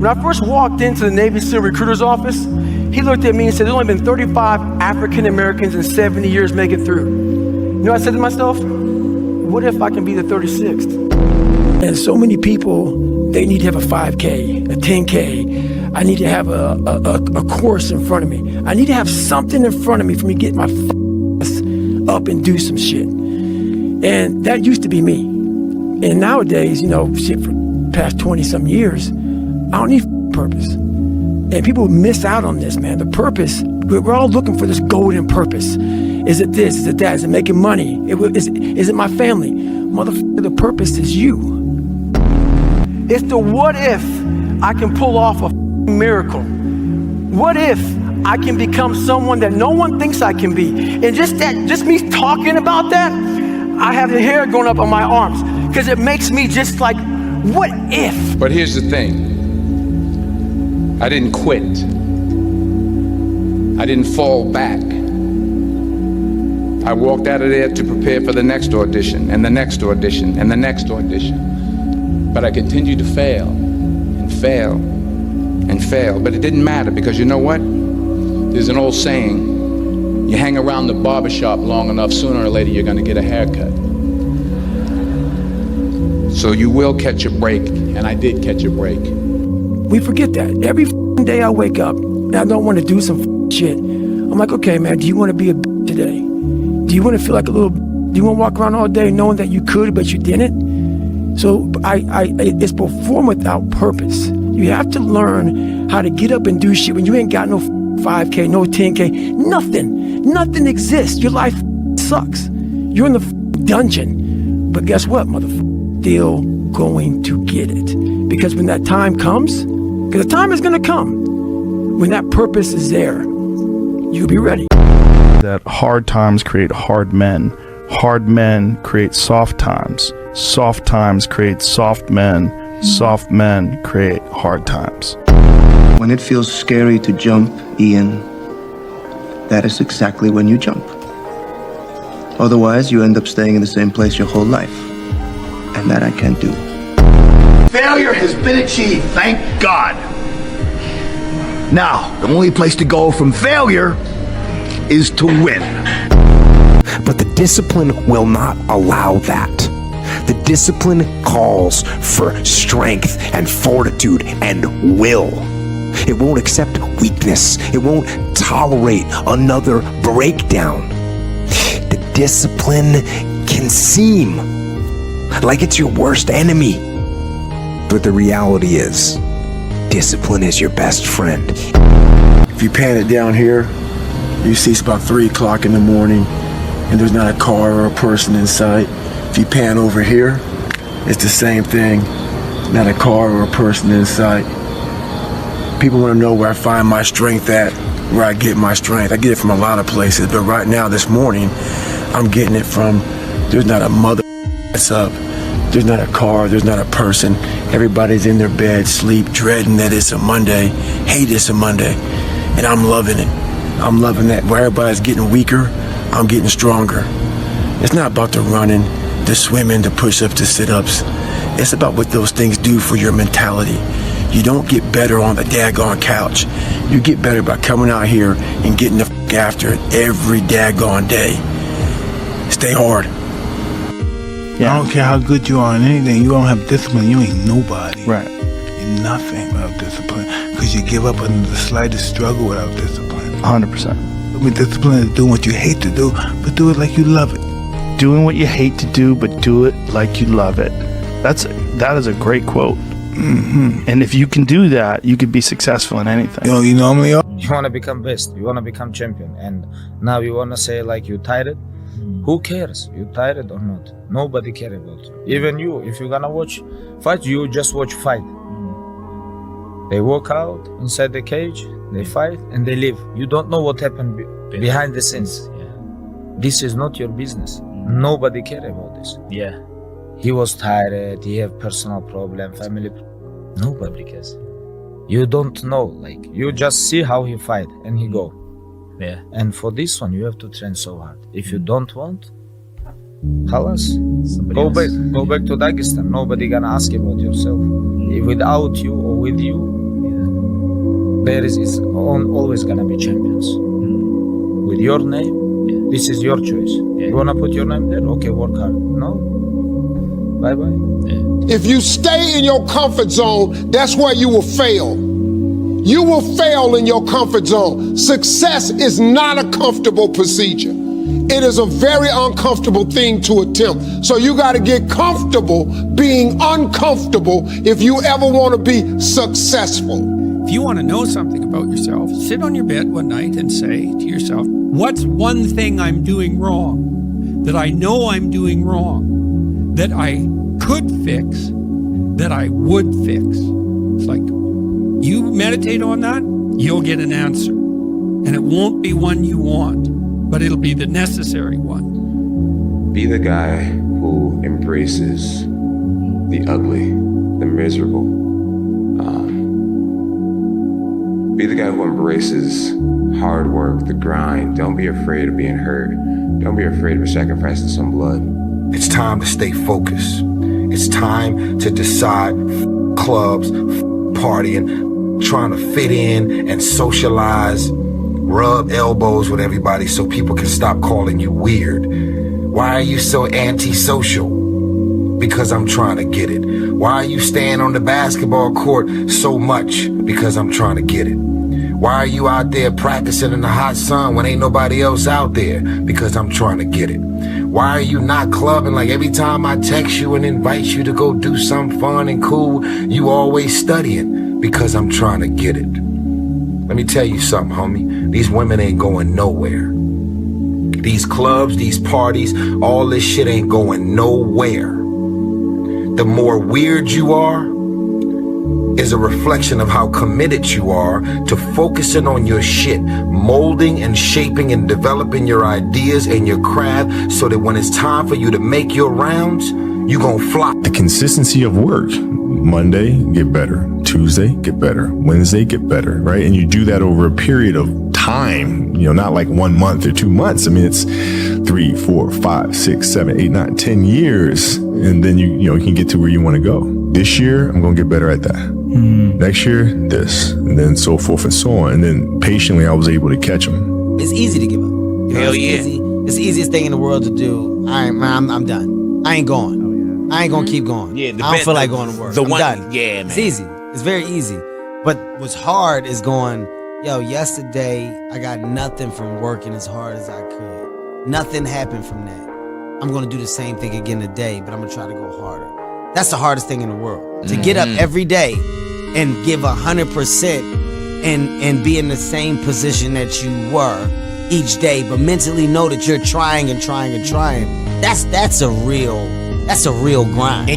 When I first walked into the Navy SEAL recruiter's office, he looked at me and said, there's only been 35 African Americans in 70 years make it through. You know what I said to myself? What if I can be the 36th? And so many people, they need to have a 5K, a 10K. I need to have a course in front of me. I need to have something in front of me for me to get my ass up and do some shit. And that used to be me. And nowadays, you know, shit, for the past 20-some years, I don't need purpose. And people miss out on this, man. The purpose, we're all looking for this golden purpose. Is it this? Is it that? Is it making money? Is it my family? Motherfucker, the purpose is you. It's the what if I can pull off a miracle. What if I can become someone that no one thinks I can be? And just me talking about that, I have the hair going up on my arms because it makes me just like, what if? But here's the thing. I didn't quit. I didn't fall back. I walked out of there to prepare for the next audition and the next audition and the next audition. But I continued to fail and fail and fail. But it didn't matter because you know what? There's an old saying, you hang around the barbershop long enough, sooner or later you're gonna get a haircut. So you will catch a break, and I did catch a break. We forget that. Every day I wake up and I don't want to do some shit. I'm like, okay, man, do you want to be a today? Do you want to feel like a little? Do you want to walk around all day knowing that you could, but you didn't? So it's perform without purpose. You have to learn how to get up and do shit when you ain't got no 5K, no 10K, nothing. Nothing exists. Your life sucks. You're in the dungeon. But guess what, motherfucker? Still going to get it. Because when that time comes, because the time is going to come, when that purpose is there, you'll be ready. That hard times create hard men. Hard men create soft times. Soft times create soft men. Soft men create hard times. When it feels scary to jump, Ian, that is exactly when you jump. Otherwise, you end up staying in the same place your whole life. And that I can't do. Failure has been achieved, thank God. Now, the only place to go from failure is to win. But the discipline will not allow that. The discipline calls for strength and fortitude and will. It won't accept weakness. It won't tolerate another breakdown. The discipline can seem like it's your worst enemy. But the reality is, discipline is your best friend. If you pan it down here, you see it's about 3 o'clock in the morning and there's not a car or a person in sight. If you pan over here, it's the same thing. Not a car or a person in sight. People want to know where I find my strength at, where I get my strength. I get it from a lot of places, but right now, this morning, I'm getting it from, there's not a mother that's up. There's not a car, there's not a person. Everybody's in their bed, sleep, dreading that it's a Monday, hate it's a Monday. And I'm loving it. I'm loving that. Where everybody's getting weaker, I'm getting stronger. It's not about the running, the swimming, the push-ups, the sit-ups. It's about what those things do for your mentality. You don't get better on the daggone couch. You get better by coming out here and getting the f after it every daggone day. Stay hard. Yeah. I don't care how good you are in anything. You don't have discipline. You ain't nobody. Right. You're nothing without discipline. Because you give up on the slightest struggle without discipline. 100%. I mean, discipline is doing what you hate to do, but do it like you love it. Doing what you hate to do, but do it like you love it. That is a great quote. Mm-hmm. And if you can do that, you can be successful in anything. You know, you normally are. You want to become best. You want to become champion. And now you want to say like you tired. Who cares? You tired or not? Nobody cares about you. Even you, if you're gonna watch fight, you just watch fight. They walk out inside the cage, they fight, and they leave. You don't know what happened behind the scenes. Yeah. This is not your business. Nobody cares about this. Yeah. He was tired, he have personal problem, family problem. Nobody cares. You don't know, like, you just see how he fight and he go. Yeah. And for this one, you have to train so hard. If you don't want, halas, go back to Dagestan. Nobody gonna ask about yourself. Without you or with you, there is always gonna be champions. With your name, this is your choice. You wanna put your name there? Okay, work hard. No? Bye-bye. If you stay in your comfort zone, that's where you will fail. You will fail in your comfort zone. Success is not a comfortable procedure. It is a very uncomfortable thing to attempt. So you got to get comfortable being uncomfortable if you ever want to be successful. If you want to know something about yourself, sit on your bed one night and say to yourself, what's one thing I'm doing wrong, that I know I'm doing wrong, that I could fix, that I would fix? It's like, you meditate on that, you'll get an answer. And it won't be one you want, but it'll be the necessary one. Be the guy who embraces the ugly, the miserable. Be the guy who embraces hard work, the grind. Don't be afraid of being hurt. Don't be afraid of sacrificing some blood. It's time to stay focused. It's time to decide clubs, partying, trying to fit in and socialize, rub elbows with everybody so people can stop calling you weird. Why are you so antisocial? Because I'm trying to get it. Why are you staying on the basketball court so much? Because I'm trying to get it. Why are you out there practicing in the hot sun when ain't nobody else out there? Because I'm trying to get it. Why are you not clubbing? Like every time I text you and invite you to go do something fun and cool, you always studying. Because I'm trying to get it. Let me tell you something, homie. These women ain't going nowhere. These clubs, these parties, all this shit ain't going nowhere. The more weird you are is a reflection of how committed you are to focusing on your shit, molding and shaping and developing your ideas and your craft so that when it's time for you to make your rounds, you gonna fly. The consistency of work. Monday, get better. Tuesday, get better. Wednesday, get better, right? And you do that over a period of time, you know, not like 1 month or 2 months. I mean, it's 3, 4, 5, 6, 7, 8, 9, 10 years. And then you can get to where you want to go. This year, I'm going to get better at that. Next year, this, and then so forth and so on. And then patiently, I was able to catch them. It's easy to give up. Hell yeah. It's the easiest thing in the world to do. I'm done. I ain't going. I ain't gonna keep going. I don't feel like going to work. I'm done. Yeah, man. It's easy. It's very easy. But what's hard is going, yesterday I got nothing from working as hard as I could. Nothing happened from that. I'm gonna do the same thing again today, but I'm gonna try to go harder. That's the hardest thing in the world. To get up every day and give 100% and be in the same position that you were each day, but mentally know that you're trying and trying and trying. That's a real grind.